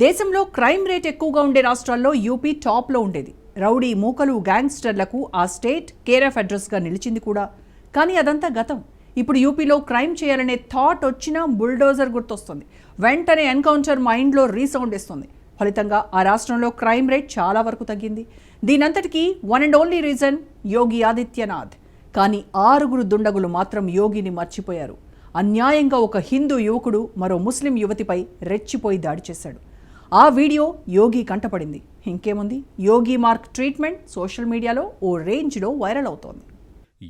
దేశంలో crime rate ఎక్కువగా ఉండే రాష్ట్రాల్లో యూపీ టాప్లో ఉండేది. రౌడీ మూకలు గ్యాంగ్స్టర్లకు ఆ స్టేట్ కేర్ ఆఫ్ అడ్రస్గా నిలిచింది కూడా. కానీ అదంతా గతం. ఇప్పుడు యూపీలో క్రైమ్ చేయాలనే థాట్ వచ్చినా బుల్డోజర్ గుర్తొస్తుంది. వెంటనే ఎన్కౌంటర్ మైండ్లో రీసౌండ్ ఇస్తుంది. ఫలితంగా ఆ రాష్ట్రంలో క్రైమ్ రేట్ చాలా వరకు తగ్గింది. దీనంతటికీ one and only reason Yogi Adityanath. కానీ 6 దుండగులు మాత్రం యోగిని మర్చిపోయారు. అన్యాయంగా ఒక హిందూ యువకుడు మరో ముస్లిం యువతిపై రెచ్చిపోయి దాడి చేశాడు. ఆ వీడియో యోగి కంటపడింది. ఇంకేముంది, యోగి మార్క్ ట్రీట్మెంట్ సోషల్ మీడియాలో ఓ రేంజ్లో వైరల్ అవుతోంది.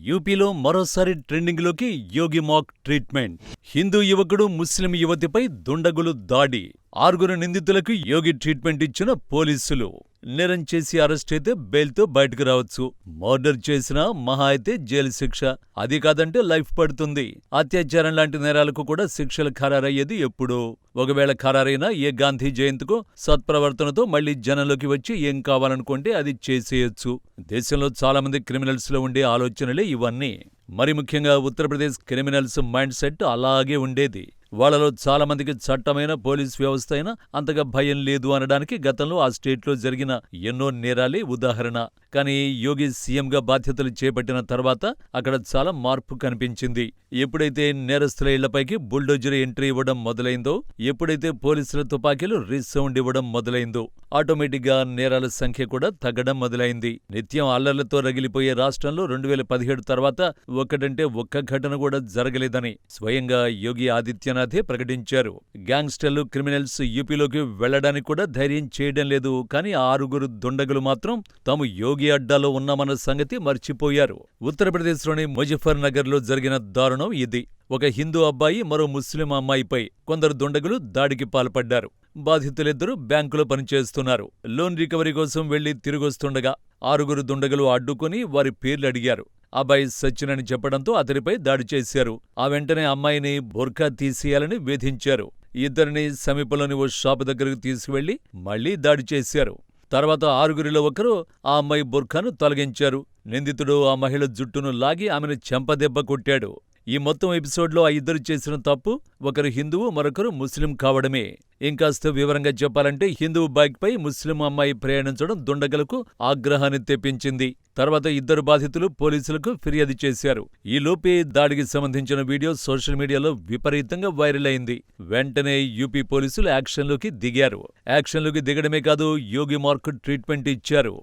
యూపీలో మరోసారి ట్రెండింగ్లోకి యోగి మాక్ ట్రీట్మెంట్. హిందూ యువకుడు ముస్లిం యువతిపై దుండగులు దాడి. 6 నిందితులకు యోగి ట్రీట్మెంట్ ఇచ్చిన పోలీసులు. నేరం చేసి అరెస్ట్ అయితే బెయిల్తో బయటకు రావచ్చు. మర్డర్ చేసినా మహా అయితే జైలు శిక్ష, అది కాదంటే లైఫ్ పడుతుంది. అత్యాచారం లాంటి నేరాలకు కూడా శిక్షలు ఖరారయ్యేది ఎప్పుడో. ఒకవేళ ఖరారైనా ఏ గాంధీ జయంతికో సత్ప్రవర్తనతో మళ్లీ జనంలోకి వచ్చి ఏం కావాలనుకుంటే అది చేసేయొచ్చు. దేశంలో చాలా మంది క్రిమినల్స్ లో ఉండే ఆలోచనలే ఇవన్నీ. మరి ముఖ్యంగా ఉత్తరప్రదేశ్ క్రిమినల్స్ మైండ్ సెట్ అలాగే ఉండేది. వాళ్లలో చాలా మందికి చట్టమైన పోలీస్ వ్యవస్థ అయినా అంతగా భయం లేదు అనడానికి గతంలో ఆ స్టేట్లో జరిగిన ఎన్నో నేరాలే ఉదాహరణ. కానీ యోగి సీఎంగా బాధ్యతలు చేపట్టిన తర్వాత అక్కడ చాలా మార్పు కనిపించింది. ఎప్పుడైతే నేరస్తుల ఇళ్లపైకి బుల్డోజర్ ఎంట్రీ ఇవ్వడం మొదలైందో, ఎప్పుడైతే పోలీసుల తుపాకీలు రీసౌండ్ ఇవ్వడం మొదలైందో, ఆటోమేటిక్గా నేరాల సంఖ్య కూడా తగ్గడం మొదలైంది. నిత్యం అల్లర్లతో రగిలిపోయే రాష్ట్రంలో 2017 తర్వాత ఒక్కటంటే ఒక్క ఘటన కూడా జరగలేదని స్వయంగా యోగి ఆదిత్యనాథే ప్రకటించారు. గ్యాంగ్స్టర్లు, క్రిమినల్స్ యూపీలోకి వెళ్లడానికి కూడా ధైర్యం చేయడం లేదు. కానీ 6 దుండగులు మాత్రం తాము యోగి అడ్డాలో ఉన్నామన్న సంగతి మర్చిపోయారు. ఉత్తరప్రదేశ్లోని ముజఫర్ నగర్లో జరిగిన దారుణం ఇది. ఒక హిందూ అబ్బాయి, మరో ముస్లిం అమ్మాయిపై కొందరు దుండగులు దాడికి పాల్పడ్డారు. బాధితులిద్దరూ బ్యాంకులో పనిచేస్తున్నారు. లోన్ రికవరీ కోసం వెళ్లి తిరిగొస్తుండగా 6 దుండగులు అడ్డుకుని వారి పేర్లు అడిగారు. అబ్బాయి సచిన్ అని చెప్పడంతో అతడిపై దాడి చేశారు. ఆ వెంటనే అమ్మాయిని బుర్ఖా తీసేయాలని వేధించారు. ఇద్దరిని సమీపంలోని ఓ షాపు దగ్గరకు తీసుకువెళ్లి మళ్లీ దాడి చేశారు. తర్వాత 6 ఒకరు ఆ అమ్మాయి బుర్ఖాను తొలగించారు. నిందితుడు ఆ మహిళ జుట్టును లాగి ఆమెను చెంపదెబ్బ కొట్టాడు. ఈ మొత్తం ఎపిసోడ్లో ఆ ఇద్దరు చేసిన తప్పు ఒకరు హిందువు, మరొకరు ముస్లిం కావడమే. ఇంకాస్త వివరంగా చెప్పాలంటే హిందువు బైక్పై ముస్లిం అమ్మాయి ప్రయాణించడం దుండగులకు ఆగ్రహాన్ని తెప్పించింది. తర్వాత ఇద్దరు బాధితులు పోలీసులకు ఫిర్యాదు చేశారు. ఈలోపే దాడికి సంబంధించిన వీడియో సోషల్ మీడియాలో విపరీతంగా వైరల్ అయింది. వెంటనే యూపీ పోలీసులు యాక్షన్లోకి దిగారు. యాక్షన్లోకి దిగడమే కాదు, యోగి మార్క్ ట్రీట్మెంట్ ఇచ్చారు.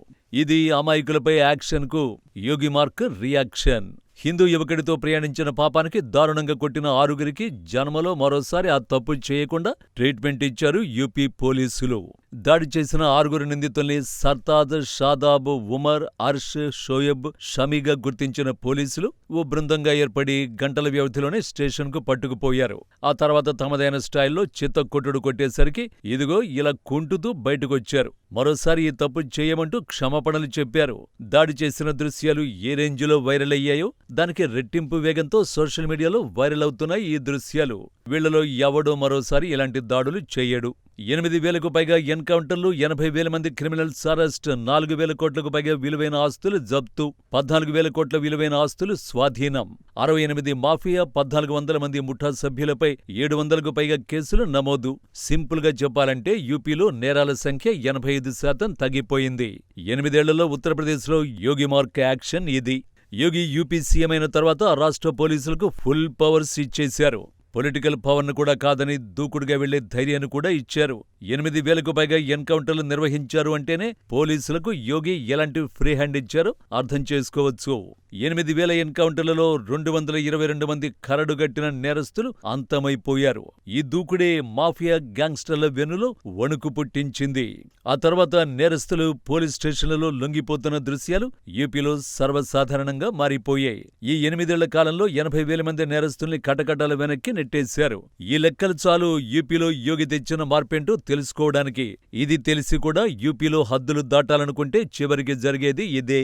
ఇది అమాయకులపై యాక్షన్కు యోగి మార్క్ రియాక్షన్. హిందూ యువకుడితో ప్రయాణించిన పాపానికి దారుణంగా కొట్టిన 6 జన్మలో మరోసారి ఆ తప్పు చేయకుండా ట్రీట్మెంట్ ఇచ్చారు యూపీ పోలీసులు. దాడి చేసిన 6 నిందితుల్ని సర్తాద్, షాదాబ్, ఉమర్, అర్ష్, షోయబ్, షమీగా గుర్తించిన పోలీసులు ఓ బృందంగా ఏర్పడి గంటల వ్యవధిలోనే స్టేషన్కు పట్టుకుపోయారు. ఆ తర్వాత తమదైన స్టైల్లో చిత్తకొట్టుడు కొట్టేసరికి ఇదిగో ఇలా కుంటుతూ బయటకొచ్చారు. మరోసారి ఈ తప్పు చేయమంటూ క్షమాపణలు చెప్పారు. దాడి చేసిన దృశ్యాలు ఏ రేంజ్లో వైరల్ అయ్యాయో దానికి రెట్టింపు వేగంతో సోషల్ మీడియాలో వైరల్ అవుతున్నాయి ఈ దృశ్యాలు. వీళ్లలో ఎవడో మరోసారి ఇలాంటి దాడులు చేయడు. 8,000కు పైగా ఎన్కౌంటర్లు, 80,000 మంది క్రిమినల్స్ అరెస్ట్, 4,000 కోట్లకు పైగా విలువైన ఆస్తులు జప్తు, 14,000 కోట్ల విలువైన ఆస్తులు స్వాధీనం, 68 మాఫియా, 1,400 మంది ముఠా సభ్యులపై 700కు పైగా కేసులు నమోదు. సింపుల్ గా చెప్పాలంటే యూపీలో నేరాల సంఖ్య 85% తగ్గిపోయింది. 8 ఏళ్లలో ఉత్తరప్రదేశ్లో యోగి మార్క్ యాక్షన్ ఇది. యోగి యూపీ సీఎం అయిన తర్వాత రాష్ట్ర పోలీసులకు ఫుల్ పవర్స్ ఇచ్చేశారు. పొలిటికల్ పవర్ను కూడా కాదని దూకుడుగా వెళ్లే ధైర్యాన్ని కూడా ఇచ్చారు. 8,000కు పైగా ఎన్కౌంటర్లు నిర్వహించారు అంటేనే పోలీసులకు యోగి ఎలాంటి ఫ్రీ హ్యాండ్ ఇచ్చారో అర్థం చేసుకోవచ్చు. 8,000 ఎన్కౌంటర్లలో 222 మంది కరడుగట్టిన నేరస్తులు అంతమైపోయారు. ఈ దూకుడే మాఫియా, గ్యాంగ్స్టర్ల వెన్నులో వణుకు పుట్టించింది. ఆ తర్వాత నేరస్తులు పోలీస్ స్టేషన్లలో లొంగిపోతున్న దృశ్యాలు యూపీలో సర్వసాధారణంగా మారిపోయాయి. ఈ 8 ఏళ్ల కాలంలో 80,000 మంది నేరస్తుల్ని కటకటాల వెనక్కి నెట్టేశారు. ఈ లెక్కలు చాలు యూపీలో యోగి తెచ్చిన మార్పేంటో తెలుసుకోవడానికి. ఇది తెలిసి కూడా యూపీలో హద్దులు దాటాలనుకుంటే చివరికి జరిగేది ఇదే.